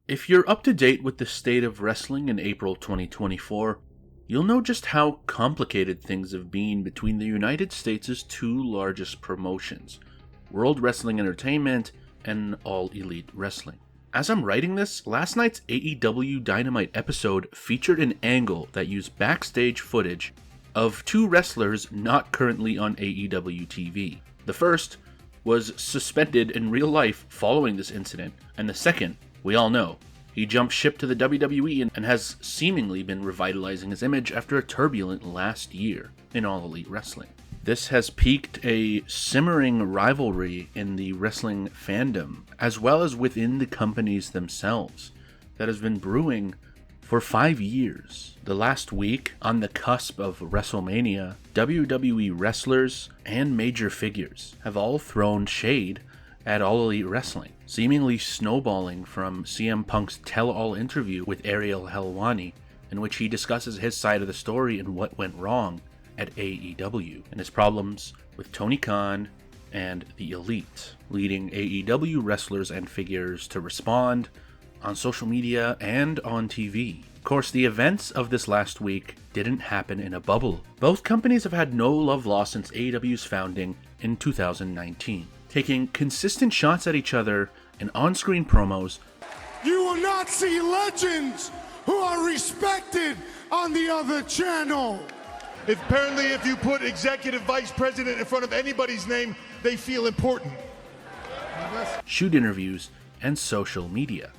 If you're up to date with the state of wrestling in April 2024, you'll know just how complicated things have been between the United States' two largest promotions, World Wrestling Entertainment and All Elite Wrestling. As I'm writing this, last night's AEW Dynamite episode featured an angle that used backstage footage of two wrestlers not currently on AEW TV. The first was suspended in real life following this incident, and the second, we all know, he jumped ship to the WWE and has seemingly been revitalizing his image after a turbulent last year in All Elite Wrestling. This has piqued a simmering rivalry in the wrestling fandom, as well as within the companies themselves, that has been brewing for 5 years. The last week, on the cusp of WrestleMania, WWE wrestlers and major figures have all thrown shade at All Elite Wrestling, seemingly snowballing from CM Punk's tell-all interview with Ariel Helwani, in which he discusses his side of the story and what went wrong at AEW, and his problems with Tony Khan and the Elite, leading AEW wrestlers and figures to respond on social media and on TV. Of course, the events of this last week didn't happen in a bubble. Both companies have had no love lost since AEW's founding in 2019, taking consistent shots at each other in on-screen promos. You will not see legends who are respected on the other channel. Apparently, if you put executive vice president in front of anybody's name, they feel important. Shoot interviews and social media.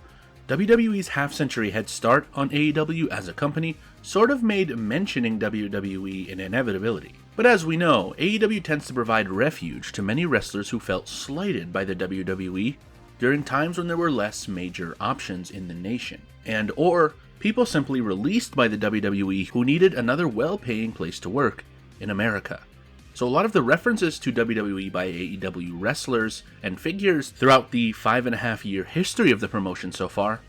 WWE's half-century head start on AEW as a company sort of made mentioning WWE an inevitability. But as we know, AEW tends to provide refuge to many wrestlers who felt slighted by the WWE during times when there were less major options in the nation, and or people simply released by the WWE who needed another well-paying place to work in America. So a lot of the references to WWE by AEW wrestlers and figures throughout the 5.5-year history of the promotion so far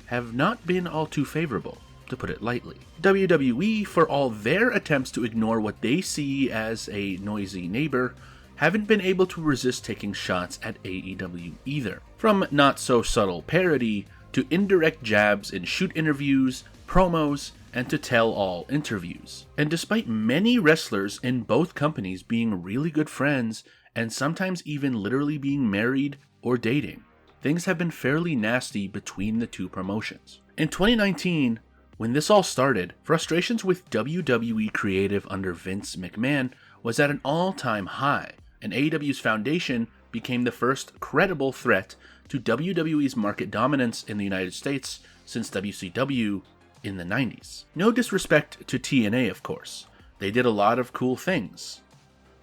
have not been all too favorable, to put it lightly. WWE, for all their attempts to ignore what they see as a noisy neighbor, haven't been able to resist taking shots at AEW either. From not-so-subtle parody to indirect jabs in shoot interviews, promos, and to tell-all interviews. And despite many wrestlers in both companies being really good friends and sometimes even literally being married or dating, things have been fairly nasty between the two promotions. In 2019, when this all started, frustrations with WWE creative under Vince McMahon was at an all-time high, and AEW's foundation became the first credible threat to WWE's market dominance in the United States since WCW in the 90s. No disrespect to TNA, of course. They did a lot of cool things,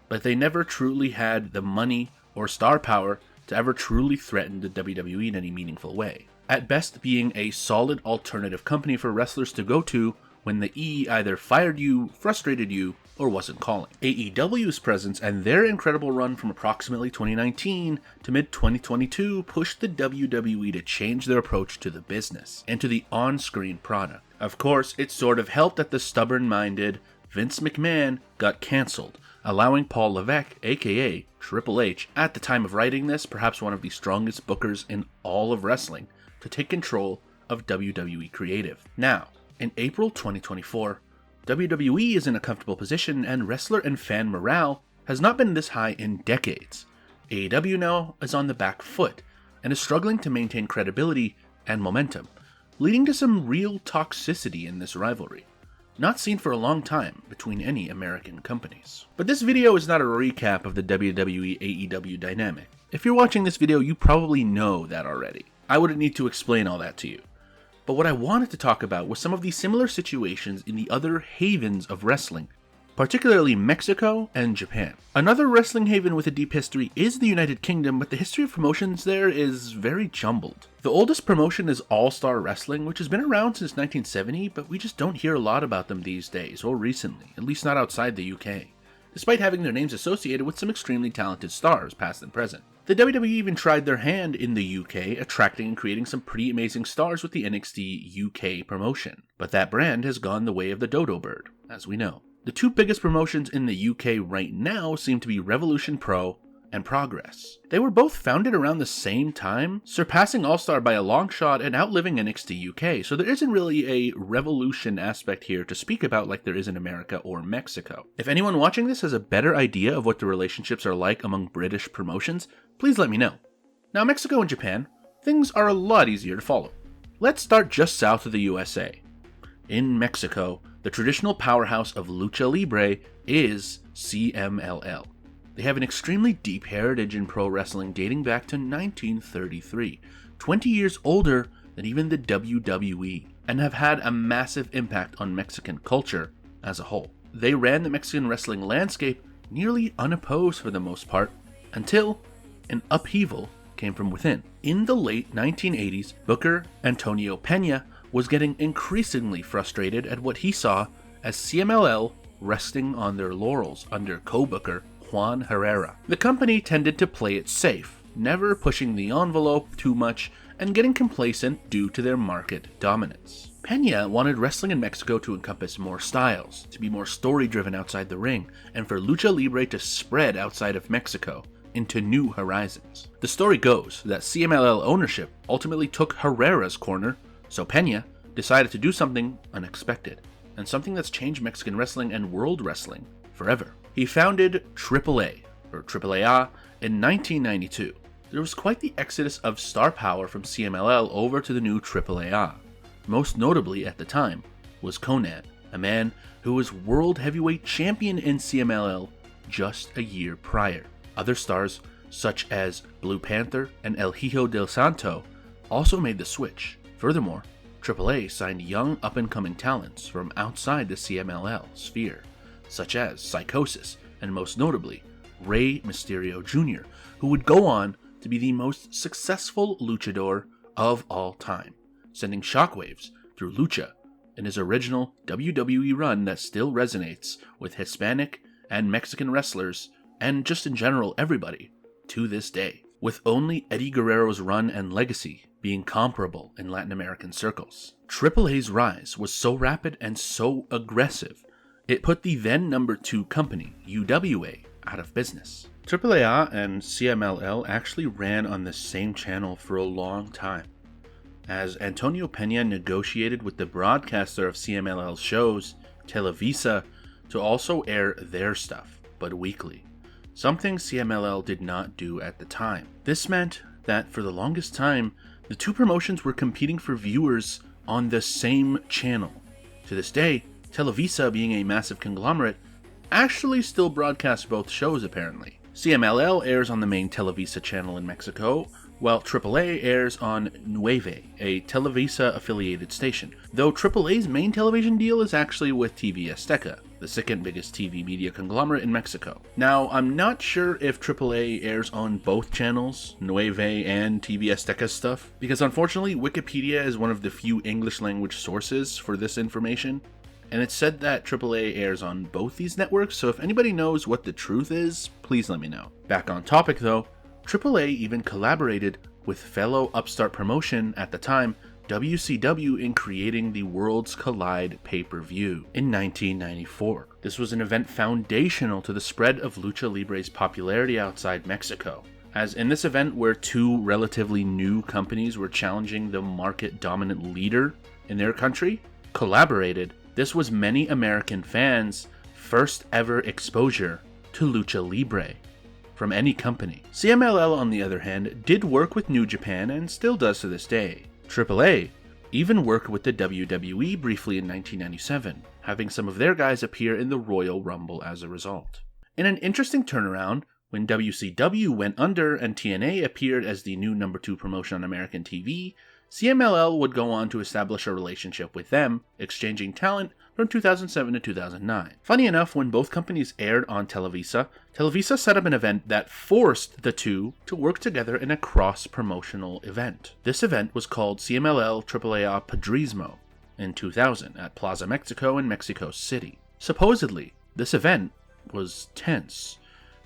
but they never truly had the money or star power to ever truly threaten the WWE in any meaningful way. At best, being a solid alternative company for wrestlers to go to when the E either fired you, frustrated you, or wasn't calling. AEW's presence and their incredible run from approximately 2019 to mid-2022 pushed the WWE to change their approach to the business and to the on-screen product. Of course, it sort of helped that the stubborn-minded Vince McMahon got cancelled, allowing Paul Levesque, aka Triple H, at the time of writing this, perhaps one of the strongest bookers in all of wrestling, to take control of WWE creative. Now, in April 2024, WWE is in a comfortable position and wrestler and fan morale has not been this high in decades. AEW now is on the back foot and is struggling to maintain credibility and momentum, leading to some real toxicity in this rivalry, not seen for a long time between any American companies. But this video is not a recap of the WWE AEW dynamic. If you're watching this video, you probably know that already. I wouldn't need to explain all that to you. But what I wanted to talk about was some of the similar situations in the other havens of wrestling, particularly Mexico and Japan. Another wrestling haven with a deep history is the United Kingdom, but the history of promotions there is very jumbled. The oldest promotion is All Star Wrestling, which has been around since 1970, but we just don't hear a lot about them these days, or recently, at least not outside the UK, despite having their names associated with some extremely talented stars, past and present. The WWE even tried their hand in the UK, attracting and creating some pretty amazing stars with the NXT UK promotion. But that brand has gone the way of the dodo bird, as we know. The two biggest promotions in the UK right now seem to be Revolution Pro and Progress. They were both founded around the same time, surpassing All Star by a long shot and outliving NXT UK, so there isn't really a revolution aspect here to speak about like there is in America or Mexico. If anyone watching this has a better idea of what the relationships are like among British promotions, please let me know. Now, Mexico and Japan, things are a lot easier to follow. Let's start just south of the USA. In Mexico, the traditional powerhouse of lucha libre is CMLL. They have an extremely deep heritage in pro wrestling dating back to 1933, 20 years older than even the WWE, and have had a massive impact on Mexican culture as a whole. They ran the Mexican wrestling landscape nearly unopposed for the most part, until an upheaval came from within. In the late 1980s, Booker Antonio Peña was getting increasingly frustrated at what he saw as CMLL resting on their laurels under co-booker Juan Herrera. The company tended to play it safe, never pushing the envelope too much and getting complacent due to their market dominance. Peña wanted wrestling in Mexico to encompass more styles, to be more story-driven outside the ring, and for lucha libre to spread outside of Mexico into new horizons. The story goes that CMLL ownership ultimately took Herrera's corner, so Peña decided to do something unexpected, and something that's changed Mexican wrestling and world wrestling forever. He founded AAA, or AAA, in 1992. There was quite the exodus of star power from CMLL over to the new AAA. Most notably at the time was Konnan, a man who was World Heavyweight Champion in CMLL just a year prior. Other stars, such as Blue Panther and El Hijo del Santo, also made the switch. Furthermore, AAA signed young up-and-coming talents from outside the CMLL sphere, such as Psychosis, and most notably, Rey Mysterio Jr., who would go on to be the most successful luchador of all time, sending shockwaves through lucha in his original WWE run that still resonates with Hispanic and Mexican wrestlers, and just in general everybody, to this day, with only Eddie Guerrero's run and legacy being comparable in Latin American circles. AAA's rise was so rapid and so aggressive, it put the then number 2 company, UWA, out of business. AAA and CMLL actually ran on the same channel for a long time, as Antonio Peña negotiated with the broadcaster of CMLL's shows, Televisa, to also air their stuff, but weekly, something CMLL did not do at the time. This meant that for the longest time, the two promotions were competing for viewers on the same channel. To this day, Televisa, being a massive conglomerate, actually still broadcasts both shows apparently. CMLL airs on the main Televisa channel in Mexico, while AAA airs on Nueve, a Televisa-affiliated station, though AAA's main television deal is actually with TV Azteca, the second biggest TV media conglomerate in Mexico. Now, I'm not sure if AAA airs on both channels, Nueve and TV Azteca stuff, because unfortunately Wikipedia is one of the few English language sources for this information, and it's said that AAA airs on both these networks, so if anybody knows what the truth is, please let me know. Back on topic though, AAA even collaborated with fellow upstart promotion at the time, WCW, in creating the Worlds Collide pay-per-view in 1994. This was an event foundational to the spread of Lucha Libre's popularity outside Mexico, as in this event where two relatively new companies were challenging the market-dominant leader in their country, collaborated, this was many American fans' first ever exposure to Lucha Libre from any company. CMLL, on the other hand, did work with New Japan and still does to this day. AAA even worked with the WWE briefly in 1997, having some of their guys appear in the Royal Rumble as a result. In an interesting turnaround, when WCW went under and TNA appeared as the new number 2 promotion on American TV, CMLL would go on to establish a relationship with them, exchanging talent from 2007 to 2009. Funny enough, when both companies aired on Televisa, Televisa set up an event that forced the two to work together in a cross-promotional event. This event was called CMLL AAA Padrismo in 2000 at Plaza Mexico in Mexico City. Supposedly, this event was tense.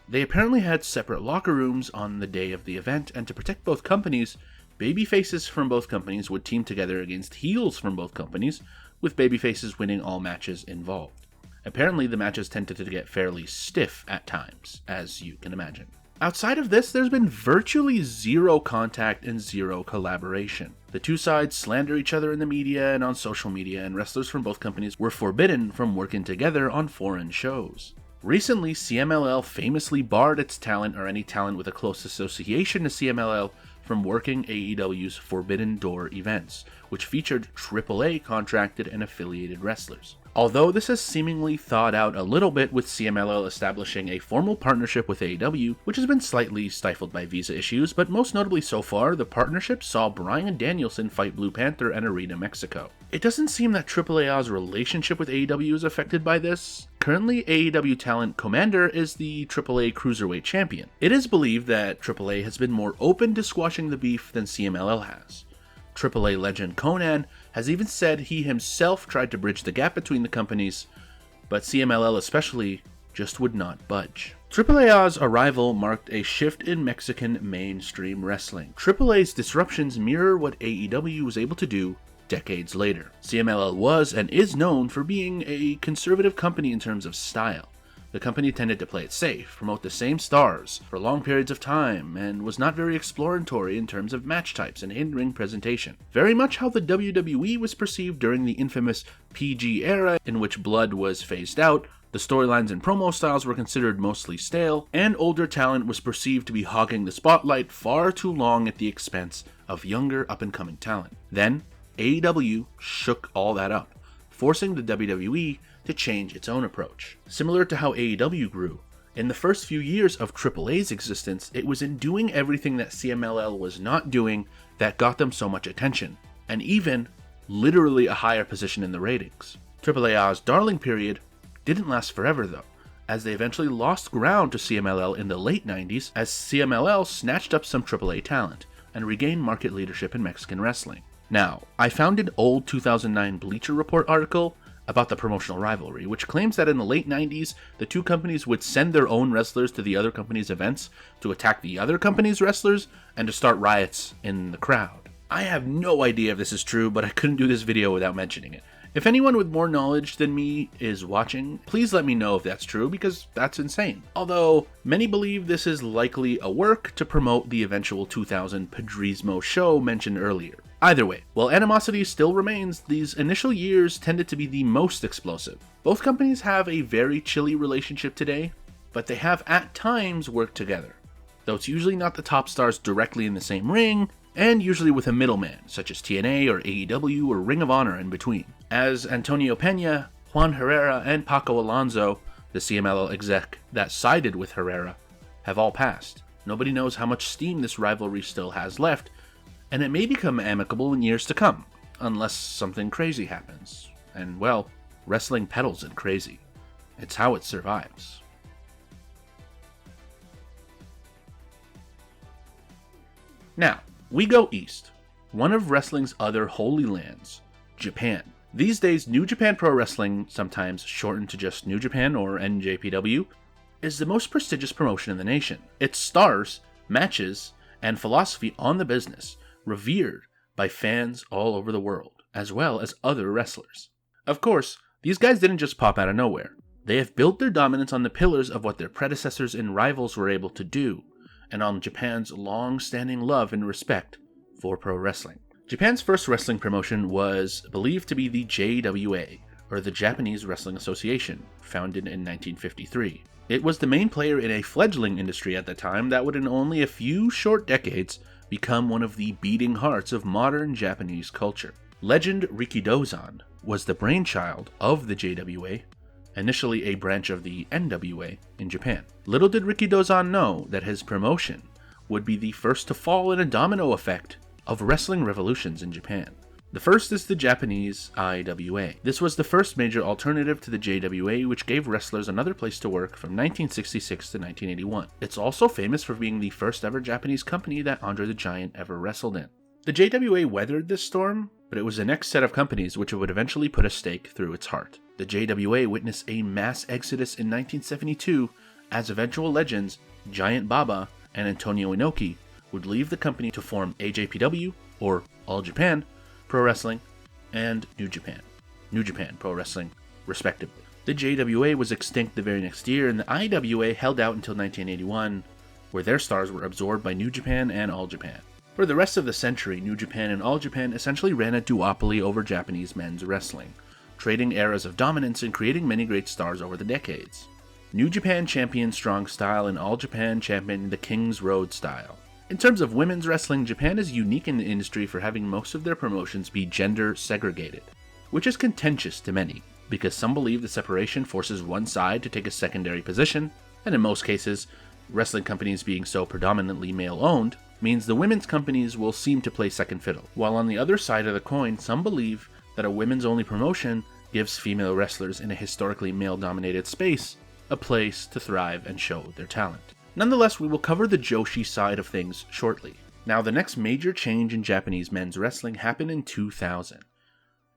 They apparently had separate locker rooms on the day of the event, and to protect both companies, babyfaces from both companies would team together against heels from both companies, with babyfaces winning all matches involved. Apparently, the matches tended to get fairly stiff at times, as you can imagine. Outside of this, there's been virtually zero contact and zero collaboration. The two sides slander each other in the media and on social media, and wrestlers from both companies were forbidden from working together on foreign shows. Recently, CMLL famously barred its talent or any talent with a close association to CMLL from working AEW's Forbidden Door events, which featured AAA contracted and affiliated wrestlers. Although this has seemingly thawed out a little bit with CMLL establishing a formal partnership with AEW, which has been slightly stifled by visa issues, but most notably so far, the partnership saw Bryan Danielson fight Blue Panther at Arena Mexico. It doesn't seem that AAA's relationship with AEW is affected by this. Currently, AEW talent Commander is the AAA Cruiserweight Champion. It is believed that AAA has been more open to squashing the beef than CMLL has. AAA legend Conan has even said he himself tried to bridge the gap between the companies, but CMLL especially just would not budge. AAA's arrival marked a shift in Mexican mainstream wrestling. AAA's disruptions mirror what AEW was able to do decades later. CMLL was and is known for being a conservative company in terms of style. The company tended to play it safe, promote the same stars for long periods of time, and was not very exploratory in terms of match types and in-ring presentation. Very much how the WWE was perceived during the infamous PG era, in which blood was phased out, the storylines and promo styles were considered mostly stale, and older talent was perceived to be hogging the spotlight far too long at the expense of younger up-and-coming talent. Then, AEW shook all that up, forcing the WWE to change its own approach. Similar to how AEW grew, in the first few years of AAA's existence, it was in doing everything that CMLL was not doing that got them so much attention, and even, literally a higher position in the ratings. AAA's darling period didn't last forever though, as they eventually lost ground to CMLL in the late 90s as CMLL snatched up some AAA talent and regained market leadership in Mexican wrestling. Now, I found an old 2009 Bleacher Report article about the promotional rivalry, which claims that in the late 90s, the two companies would send their own wrestlers to the other company's events to attack the other company's wrestlers and to start riots in the crowd. I have no idea if this is true, but I couldn't do this video without mentioning it. If anyone with more knowledge than me is watching, please let me know if that's true, because that's insane. Although, many believe this is likely a work to promote the eventual 2000 Padrismo show mentioned earlier. Either way, while animosity still remains, these initial years tended to be the most explosive. Both companies have a very chilly relationship today, but they have at times worked together, though it's usually not the top stars directly in the same ring, and usually with a middleman, such as TNA or AEW or Ring of Honor in between. As Antonio Pena, Juan Herrera, and Paco Alonso, the CMLL exec that sided with Herrera, have all passed. Nobody knows how much steam this rivalry still has left, and it may become amicable in years to come, unless something crazy happens. And well, wrestling peddles in crazy. It's how it survives. Now, we go east, one of wrestling's other holy lands, Japan. These days, New Japan Pro Wrestling, sometimes shortened to just New Japan or NJPW, is the most prestigious promotion in the nation. Its stars, matches, and philosophy on the business revered by fans all over the world, as well as other wrestlers. Of course, these guys didn't just pop out of nowhere. They have built their dominance on the pillars of what their predecessors and rivals were able to do, and on Japan's long-standing love and respect for pro wrestling. Japan's first wrestling promotion was believed to be the JWA, or the Japanese Wrestling Association, founded in 1953. It was the main player in a fledgling industry at the time that would in only a few short decades become one of the beating hearts of modern Japanese culture. Legend Rikidozan was the brainchild of the JWA, initially a branch of the NWA in Japan. Little did Rikidozan know that his promotion would be the first to fall in a domino effect of wrestling revolutions in Japan. The first is the Japanese IWA. This was the first major alternative to the JWA, which gave wrestlers another place to work from 1966 to 1981. It's also famous for being the first ever Japanese company that Andre the Giant ever wrestled in. The JWA weathered this storm, but it was the next set of companies which would eventually put a stake through its heart. The JWA witnessed a mass exodus in 1972 as eventual legends Giant Baba and Antonio Inoki would leave the company to form AJPW, or All Japan, Pro Wrestling, and New Japan Pro Wrestling, respectively. The JWA was extinct the very next year, and the IWA held out until 1981, where their stars were absorbed by New Japan and All Japan. For the rest of the century, New Japan and All Japan essentially ran a duopoly over Japanese men's wrestling, trading eras of dominance and creating many great stars over the decades. New Japan championed strong style and All Japan championed the King's Road style. In terms of women's wrestling, Japan is unique in the industry for having most of their promotions be gender segregated, which is contentious to many, because some believe the separation forces one side to take a secondary position, and in most cases, wrestling companies being so predominantly male-owned means the women's companies will seem to play second fiddle, while on the other side of the coin, some believe that a women's-only promotion gives female wrestlers in a historically male-dominated space a place to thrive and show their talent. Nonetheless, we will cover the Joshi side of things shortly. Now, the next major change in Japanese men's wrestling happened in 2000.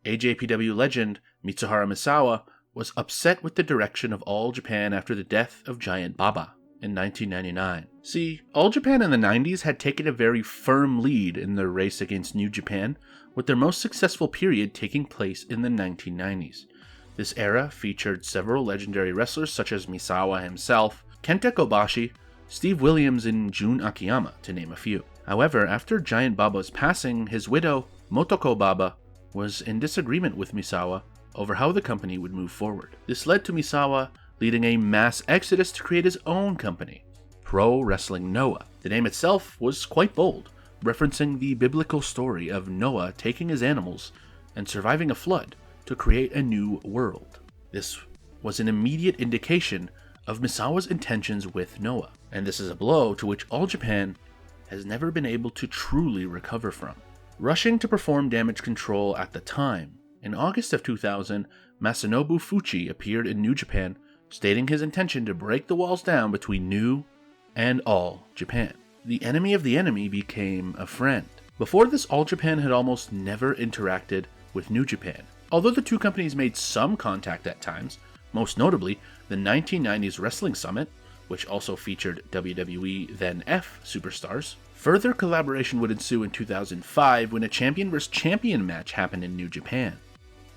AJPW legend Mitsuharu Misawa was upset with the direction of All Japan after the death of Giant Baba in 1999. See, All Japan in the 90s had taken a very firm lead in their race against New Japan, with their most successful period taking place in the 1990s. This era featured several legendary wrestlers such as Misawa himself, Kenta Kobashi, Steve Williams, and Jun Akiyama, to name a few. However, after Giant Baba's passing, his widow, Motoko Baba, was in disagreement with Misawa over how the company would move forward. This led to Misawa leading a mass exodus to create his own company, Pro Wrestling Noah. The name itself was quite bold, referencing the biblical story of Noah taking his animals and surviving a flood to create a new world. This was an immediate indication of Misawa's intentions with Noah, and this is a blow to which All Japan has never been able to truly recover from. Rushing to perform damage control at the time, in August of 2000, Masanobu Fuchi appeared in New Japan, stating his intention to break the walls down between New and All Japan. The enemy of the enemy became a friend. Before this, All Japan had almost never interacted with New Japan, although the two companies made some contact at times, most notably the 1990s Wrestling Summit, which also featured WWE then F superstars. Further collaboration would ensue in 2005 when a champion vs. champion match happened in New Japan.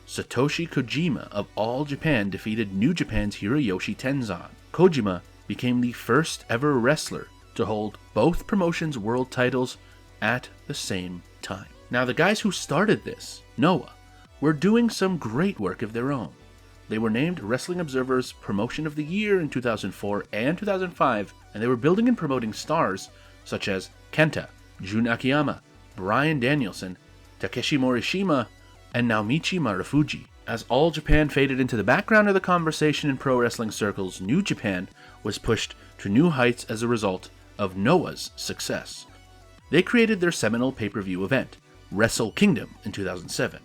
Satoshi Kojima of All Japan defeated New Japan's Hiroyoshi Tenzan. Kojima became the first ever wrestler to hold both promotions' world titles at the same time. Now, the guys who started this, Noah, were doing some great work of their own. They were named Wrestling Observer's Promotion of the Year in 2004 and 2005, and they were building and promoting stars such as Kenta, Jun Akiyama, Bryan Danielson, Takeshi Morishima, and Naomichi Marufuji. As All Japan faded into the background of the conversation in pro wrestling circles, New Japan was pushed to new heights as a result of Noah's success. They created their seminal pay-per-view event, Wrestle Kingdom, in 2007.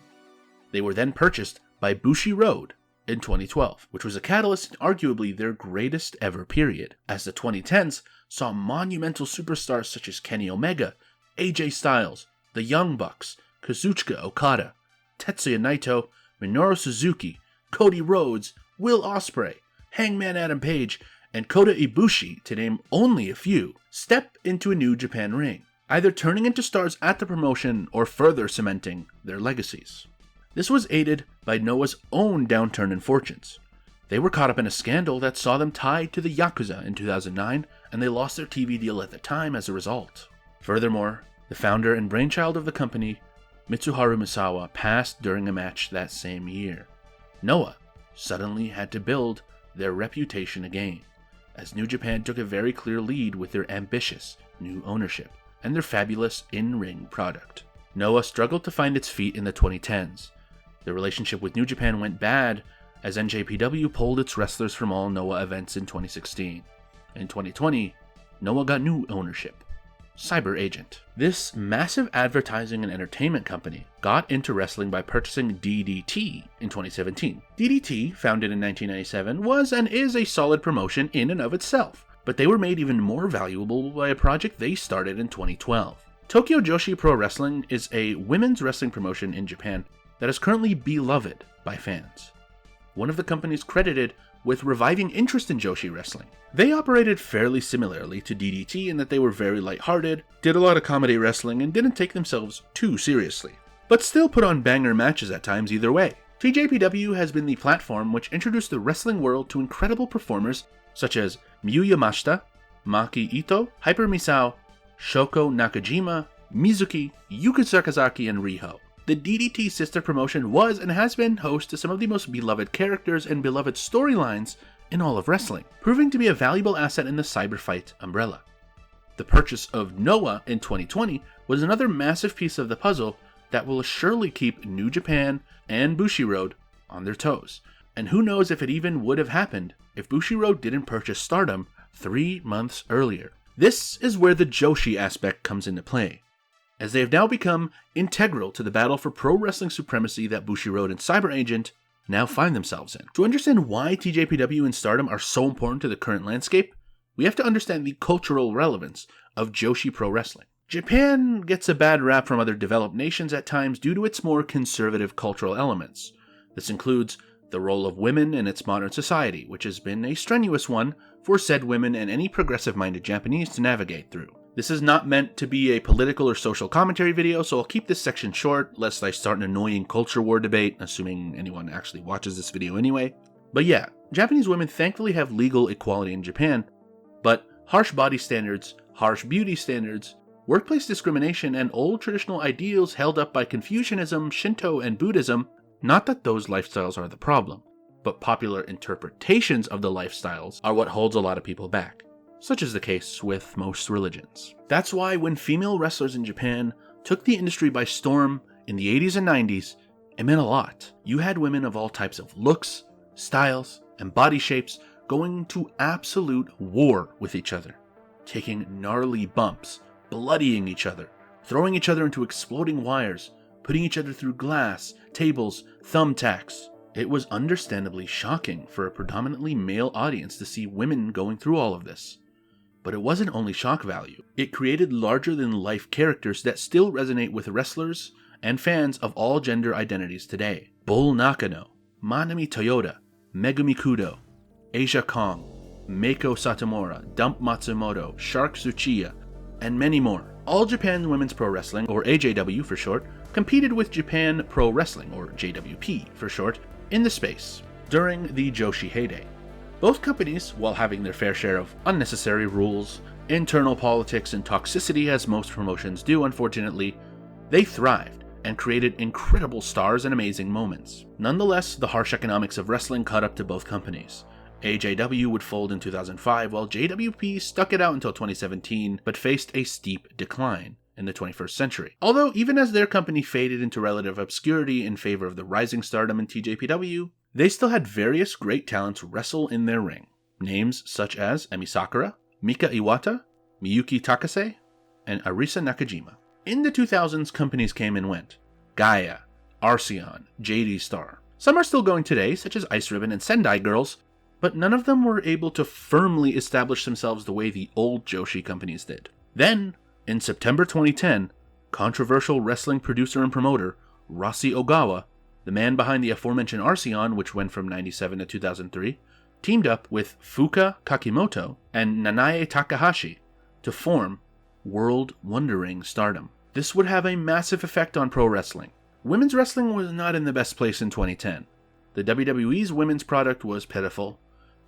They were then purchased by Bushiroad in 2012, which was a catalyst in arguably their greatest ever period, as the 2010s saw monumental superstars such as Kenny Omega, AJ Styles, the Young Bucks, Kazuchika Okada, Tetsuya Naito, Minoru Suzuki, Cody Rhodes, Will Ospreay, Hangman Adam Page, and Kota Ibushi, to name only a few, step into a New Japan ring, either turning into stars at the promotion or further cementing their legacies. This was aided by Noah's own downturn in fortunes. They were caught up in a scandal that saw them tied to the Yakuza in 2009, and they lost their TV deal at the time as a result. Furthermore, the founder and brainchild of the company, Mitsuharu Misawa, passed during a match that same year. Noah suddenly had to build their reputation again, as New Japan took a very clear lead with their ambitious new ownership and their fabulous in-ring product. Noah struggled to find its feet in the 2010s. The relationship with New Japan went bad as NJPW pulled its wrestlers from all Noah events in 2016. In 2020, Noah got new ownership, Cyber Agent. This massive advertising and entertainment company got into wrestling by purchasing DDT in 2017. DDT, founded in 1997, was and is a solid promotion in and of itself, but they were made even more valuable by a project they started in 2012. Tokyo Joshi Pro Wrestling is a women's wrestling promotion in Japan that is currently beloved by fans. One of the companies credited with reviving interest in Joshi wrestling. They operated fairly similarly to DDT in that they were very lighthearted, did a lot of comedy wrestling, and didn't take themselves too seriously, but still put on banger matches at times either way. TJPW has been the platform which introduced the wrestling world to incredible performers such as Miyu Yamashita, Maki Ito, Hyper Misao, Shoko Nakajima, Mizuki, Yuka Sakazaki, and Riho. The DDT sister promotion was and has been host to some of the most beloved characters and beloved storylines in all of wrestling, proving to be a valuable asset in the cyberfight umbrella. The purchase of Noah in 2020 was another massive piece of the puzzle that will surely keep New Japan and Bushiroad on their toes. And who knows if it even would have happened if Bushiroad didn't purchase Stardom 3 months earlier. This is where the Joshi aspect comes into play, as they have now become integral to the battle for pro wrestling supremacy that Bushiroad and Cyber Agent now find themselves in. To understand why TJPW and Stardom are so important to the current landscape, we have to understand the cultural relevance of Joshi Pro Wrestling. Japan gets a bad rap from other developed nations at times due to its more conservative cultural elements. This includes the role of women in its modern society, which has been a strenuous one for said women and any progressive-minded Japanese to navigate through. This is not meant to be a political or social commentary video, so I'll keep this section short, lest I start an annoying culture war debate, assuming anyone actually watches this video anyway. But yeah, Japanese women thankfully have legal equality in Japan, but harsh body standards, harsh beauty standards, workplace discrimination, and old traditional ideals held up by Confucianism, Shinto, and Buddhism, not that those lifestyles are the problem, but popular interpretations of the lifestyles are what holds a lot of people back. Such is the case with most religions. That's why when female wrestlers in Japan took the industry by storm in the 80s and 90s, it meant a lot. You had women of all types of looks, styles, and body shapes going to absolute war with each other, taking gnarly bumps, bloodying each other, throwing each other into exploding wires, putting each other through glass, tables, thumbtacks. It was understandably shocking for a predominantly male audience to see women going through all of this. But it wasn't only shock value. It created larger-than-life characters that still resonate with wrestlers and fans of all gender identities today. Bull Nakano, Manami Toyota, Megumi Kudo, Asia Kong, Meiko Satomura, Dump Matsumoto, Shark Tsuchiya, and many more. All Japan Women's Pro Wrestling, or AJW for short, competed with Japan Pro Wrestling, or JWP for short, in the space during the Joshi heyday. Both companies, while having their fair share of unnecessary rules, internal politics, and toxicity as most promotions do unfortunately, they thrived and created incredible stars and amazing moments. Nonetheless, the harsh economics of wrestling caught up to both companies. AJW would fold in 2005 while JWP stuck it out until 2017 but faced a steep decline in the 21st century. Although even as their company faded into relative obscurity in favor of the rising stardom in TJPW, they still had various great talents wrestle in their ring. Names such as Emi Sakura, Mika Iwata, Miyuki Takase, and Arisa Nakajima. In the 2000s, companies came and went. Gaia, Arceon, JD Star. Some are still going today, such as Ice Ribbon and Sendai Girls, but none of them were able to firmly establish themselves the way the old Joshi companies did. Then, in September 2010, controversial wrestling producer and promoter Rossi Ogawa, the man behind the aforementioned Arceon, which went from 97 to 2003, teamed up with Fuka Kakimoto and Nanae Takahashi to form World Wondering Stardom. This would have a massive effect on pro wrestling. Women's wrestling was not in the best place in 2010. The WWE's women's product was pitiful.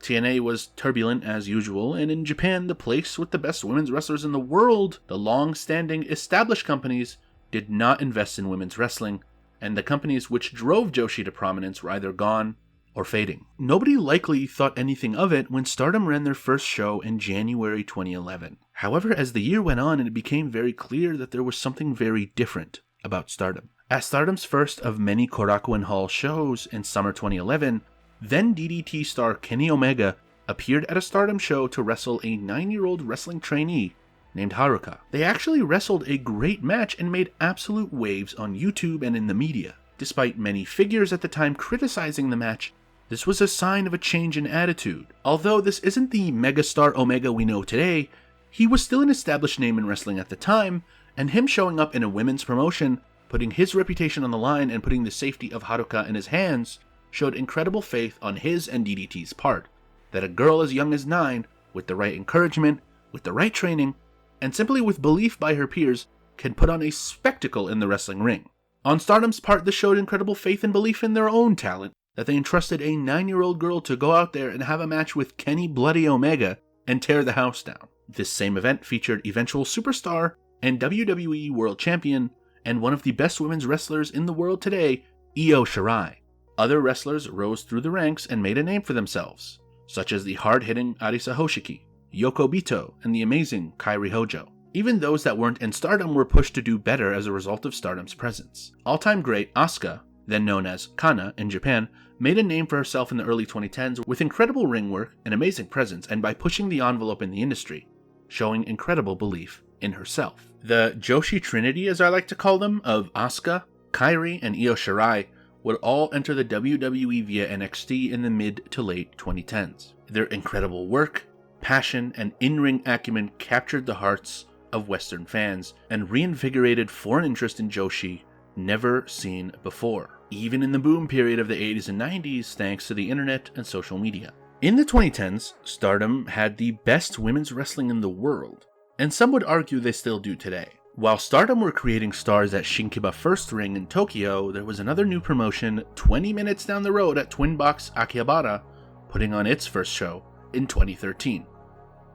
TNA was turbulent as usual, and in Japan, the place with the best women's wrestlers in the world, the long-standing established companies did not invest in women's wrestling, and the companies which drove Joshi to prominence were either gone or fading. Nobody likely thought anything of it when Stardom ran their first show in January 2011. However, as the year went on, it became very clear that there was something very different about Stardom. At Stardom's first of many Korakuen Hall shows in summer 2011, then DDT star Kenny Omega appeared at a Stardom show to wrestle a 9-year-old wrestling trainee named Haruka. They actually wrestled a great match and made absolute waves on YouTube and in the media. Despite many figures at the time criticizing the match, this was a sign of a change in attitude. Although this isn't the megastar Omega we know today, he was still an established name in wrestling at the time, and him showing up in a women's promotion, putting his reputation on the line and putting the safety of Haruka in his hands, showed incredible faith on his and DDT's part, that a girl as young as 9, with the right encouragement, with the right training, and simply with belief by her peers, can put on a spectacle in the wrestling ring. On Stardom's part, this showed incredible faith and belief in their own talent, that they entrusted a 9-year-old girl to go out there and have a match with Kenny Bloody Omega and tear the house down. This same event featured eventual superstar and WWE World Champion and one of the best women's wrestlers in the world today, Io Shirai. Other wrestlers rose through the ranks and made a name for themselves, such as the hard-hitting Arisa Hoshiki, Yoko Bito, and the amazing Kairi Hojo. Even those that weren't in Stardom were pushed to do better as a result of Stardom's presence. All-time great Asuka, then known as Kana in Japan, made a name for herself in the early 2010s with incredible ring work and amazing presence, and by pushing the envelope in the industry, showing incredible belief in herself. The Joshi Trinity, as I like to call them, of Asuka, Kairi, and Io Shirai would all enter the WWE via NXT in the mid to late 2010s. Their incredible work, passion, and in-ring acumen captured the hearts of Western fans and reinvigorated foreign interest in Joshi never seen before, even in the boom period of the 80s and 90s thanks to the internet and social media. In the 2010s, Stardom had the best women's wrestling in the world, and some would argue they still do today. While Stardom were creating stars at Shinkiba First Ring in Tokyo, there was another new promotion 20 minutes down the road at Twin Box Akihabara putting on its first show in 2013,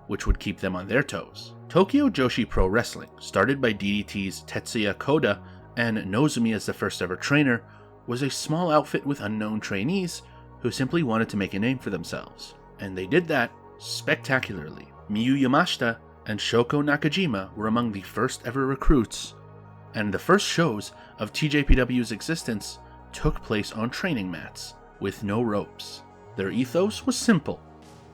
which would keep them on their toes. Tokyo Joshi Pro Wrestling, started by DDT's Tetsuya Koda and Nozumi as the first ever trainer, was a small outfit with unknown trainees who simply wanted to make a name for themselves. And they did that spectacularly. Miyu Yamashita and Shoko Nakajima were among the first ever recruits, and the first shows of TJPW's existence took place on training mats, with no ropes. Their ethos was simple.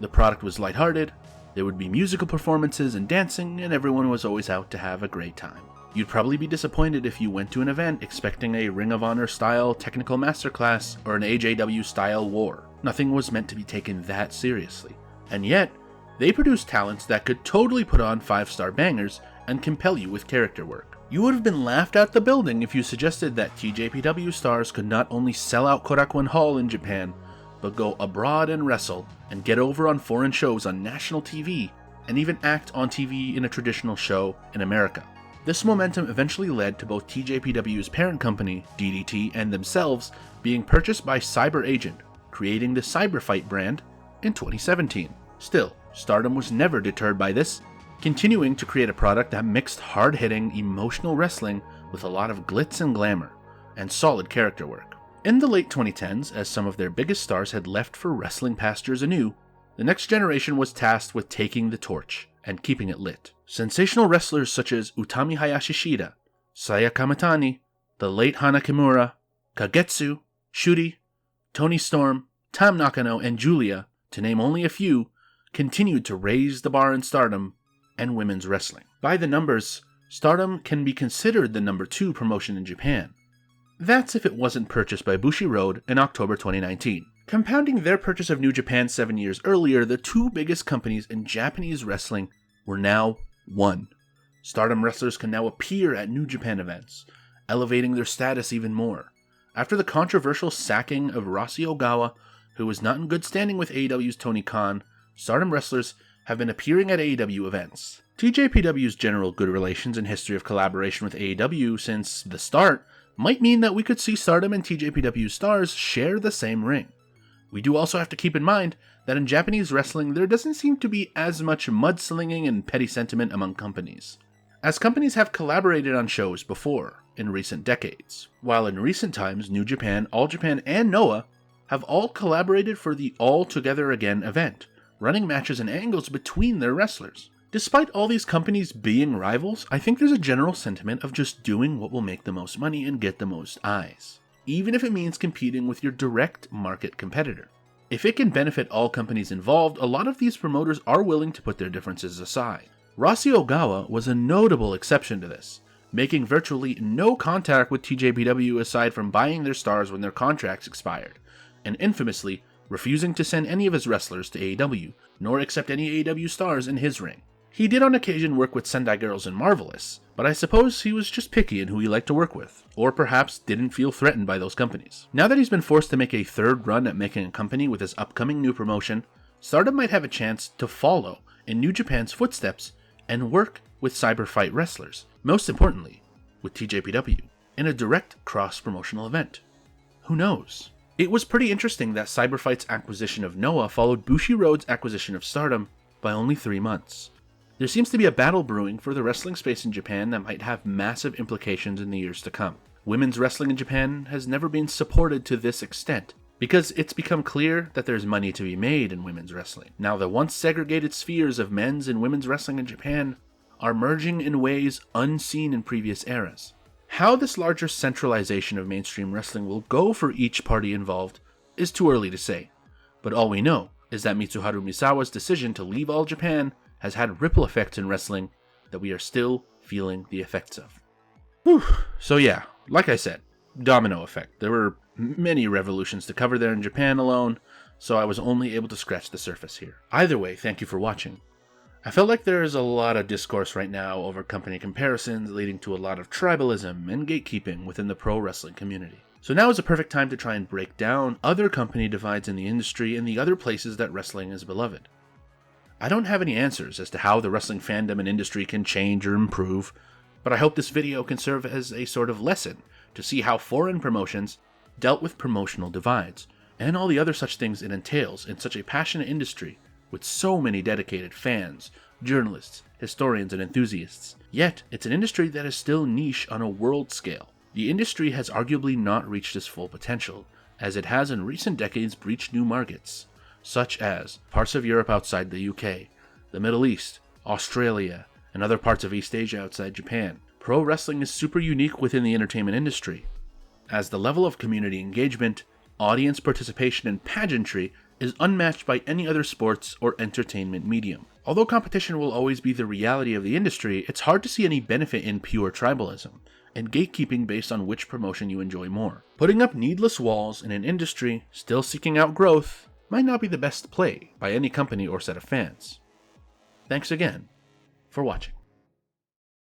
The product was lighthearted, there would be musical performances and dancing, and everyone was always out to have a great time. You'd probably be disappointed if you went to an event expecting a Ring of Honor style technical masterclass or an AJW style war. Nothing was meant to be taken that seriously. And yet, they produced talents that could totally put on 5-star bangers and compel you with character work. You would have been laughed out the building if you suggested that TJPW stars could not only sell out Korakuen Hall in Japan, but go abroad and wrestle and get over on foreign shows on national TV and even act on TV in a traditional show in America. This momentum eventually led to both TJPW's parent company, DDT, and themselves being purchased by Cyber Agent, creating the Cyberfight brand in 2017. Still, Stardom was never deterred by this, continuing to create a product that mixed hard-hitting, emotional wrestling with a lot of glitz and glamour, and solid character work. In the late 2010s, as some of their biggest stars had left for wrestling pastures anew, the next generation was tasked with taking the torch and keeping it lit. Sensational wrestlers such as Utami Hayashi Shida, Saya Kamitani, the late Hana Kimura, Kagetsu, Shuri, Toni Storm, Tam Nakano, and Julia, to name only a few, continued to raise the bar in Stardom and women's wrestling. By the numbers, Stardom can be considered the number 2 promotion in Japan. That's if it wasn't purchased by Bushiroad in October 2019. Compounding their purchase of New Japan 7 years earlier, the 2 biggest companies in Japanese wrestling were now one. Stardom wrestlers can now appear at New Japan events, elevating their status even more. After the controversial sacking of Rossi Ogawa, who was not in good standing with AEW's Tony Khan, Stardom wrestlers have been appearing at AEW events. TJPW's general good relations and history of collaboration with AEW since the start might mean that we could see Stardom and TJPW stars share the same ring. We do also have to keep in mind that in Japanese wrestling there doesn't seem to be as much mudslinging and petty sentiment among companies, as companies have collaborated on shows before in recent decades. While in recent times New Japan, All Japan, and Noah have all collaborated for the All Together Again event, running matches and angles between their wrestlers. Despite all these companies being rivals, I think there's a general sentiment of just doing what will make the most money and get the most eyes, even if it means competing with your direct market competitor. If it can benefit all companies involved, a lot of these promoters are willing to put their differences aside. Rossi Ogawa was a notable exception to this, making virtually no contact with TJPW aside from buying their stars when their contracts expired, and infamously refusing to send any of his wrestlers to AEW, nor accept any AEW stars in his ring. He did on occasion work with Sendai Girls and Marvelous, but I suppose he was just picky in who he liked to work with, or perhaps didn't feel threatened by those companies. Now that he's been forced to make a third run at making a company with his upcoming new promotion, Stardom might have a chance to follow in New Japan's footsteps and work with Cyberfight wrestlers, most importantly, with TJPW, in a direct cross-promotional event. Who knows? It was pretty interesting that Cyberfight's acquisition of Noah followed Bushiroad's acquisition of Stardom by only 3 months. There seems to be a battle brewing for the wrestling space in Japan that might have massive implications in the years to come. Women's wrestling in Japan has never been supported to this extent, because it's become clear that there's money to be made in women's wrestling. Now, the once segregated spheres of men's and women's wrestling in Japan are merging in ways unseen in previous eras. How this larger centralization of mainstream wrestling will go for each party involved is too early to say, but all we know is that Mitsuharu Misawa's decision to leave All Japan has had ripple effects in wrestling that we are still feeling the effects of. Whew. So yeah, like I said, domino effect. There were many revolutions to cover there in Japan alone, so I was only able to scratch the surface here. Either way, thank you for watching. I felt like there is a lot of discourse right now over company comparisons, leading to a lot of tribalism and gatekeeping within the pro wrestling community. So now is a perfect time to try and break down other company divides in the industry and the other places that wrestling is beloved. I don't have any answers as to how the wrestling fandom and industry can change or improve, but I hope this video can serve as a sort of lesson to see how foreign promotions dealt with promotional divides, and all the other such things it entails in such a passionate industry with so many dedicated fans, journalists, historians, and enthusiasts. Yet, it's an industry that is still niche on a world scale. The industry has arguably not reached its full potential, as it has in recent decades breached new markets, such as parts of Europe outside the UK, the Middle East, Australia, and other parts of East Asia outside Japan. Pro wrestling is super unique within the entertainment industry, as the level of community engagement, audience participation, and pageantry is unmatched by any other sports or entertainment medium. Although competition will always be the reality of the industry, it's hard to see any benefit in pure tribalism and gatekeeping based on which promotion you enjoy more. Putting up needless walls in an industry still seeking out growth might not be the best play by any company or set of fans. Thanks again for watching.